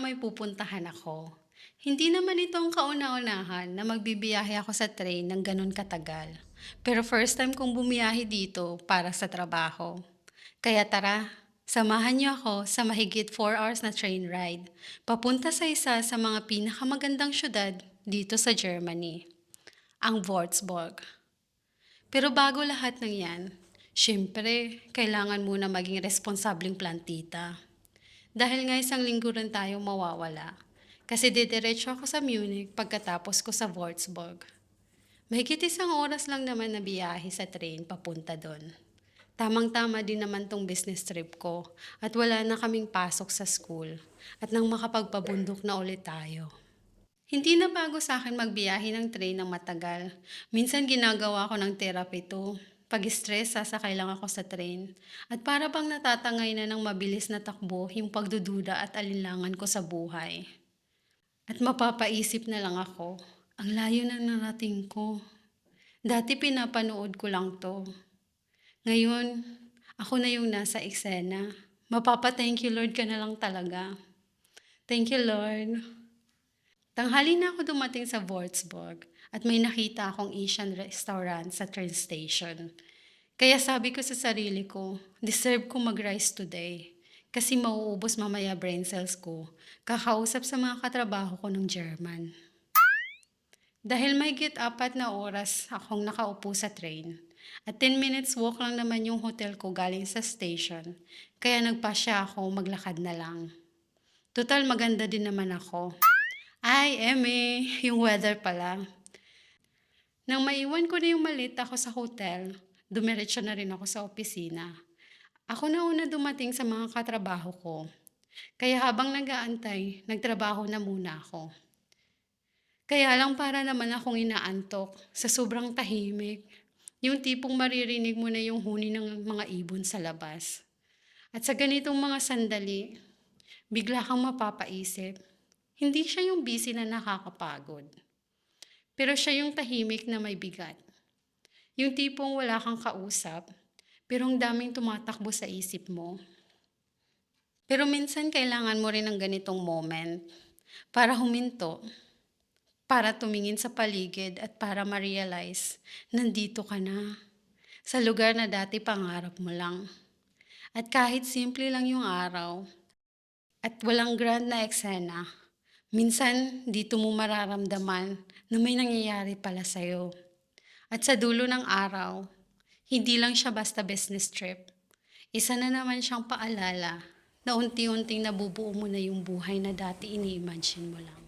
may pupuntahan ako. Hindi naman ito ang kauna-unahan na magbibiyahe ako sa train ng gano'n katagal. Pero first time kong bumiyahe dito para sa trabaho. Kaya tara, samahan niyo ako sa mahigit 4 hours na train ride. Papunta sa isa sa mga pinakamagandang syudad dito sa Germany, ang Würzburg. Pero bago lahat ng yan, syempre, kailangan muna maging responsableng plantita. Dahil nga isang linggo rin tayong mawawala. Kasi didiretso ako sa Munich pagkatapos ko sa Würzburg. Mahigit 1 oras lang naman na biyahe sa train papunta doon. Tamang-tama din naman tong business trip ko at wala na kaming pasok sa school at nang makapagpabundok na ulit tayo. Hindi na bago sa akin magbiyahe ng train ng matagal. Minsan ginagawa ko ng therapy to. Pag-stress, sasakay lang ako sa train. At para bang natatangay na ng mabilis na takbo yung pagdududa at alinlangan ko sa buhay. At mapapaisip na lang ako, ang layo na narating ko. Dati pinapanood ko lang to. Ngayon, ako na yung nasa eksena. Mapapa-thank you Lord ka na lang talaga. Thank you Lord. Tanghali na ako dumating sa Würzburg at may nakita akong Asian restaurant sa train station. Kaya sabi ko sa sarili ko, deserve ko mag-rise today. Kasi mauubos mamaya brain cells ko, kakausap sa mga katrabaho ko ng German. Dahil mahigit 4 na oras akong nakaupo sa train, at 10 minutes walk lang naman yung hotel ko galing sa station, kaya nagpasya ako maglakad na lang. Total maganda din naman ako. Ay, Eme, yung weather pala. Nang maiwan ko na yung malita ko sa hotel, dumiretso na rin ako sa opisina. Ako na una dumating sa mga katrabaho ko. Kaya habang nag-aantay, nagtrabaho na muna ako. Kaya lang para naman akong inaantok sa sobrang tahimik. Yung tipong maririnig mo na yung huni ng mga ibon sa labas. At sa ganitong mga sandali, bigla kang mapapaisip. Hindi siya yung busy na nakakapagod. Pero siya yung tahimik na may bigat. Yung tipong wala kang kausap, pero ang daming tumatakbo sa isip mo. Pero minsan kailangan mo rin ng ganitong moment para huminto, para tumingin sa paligid at para ma-realize, nandito ka na, sa lugar na dati pangarap mo lang. At kahit simple lang yung araw, at walang grand na eksena, minsan dito mo mararamdaman na may nangyayari pala sa'yo. At sa dulo ng araw, hindi lang siya basta business trip. Isa na naman siyang paalala na unti-unting nabubuo mo na yung buhay na dati ini-imagine mo lang.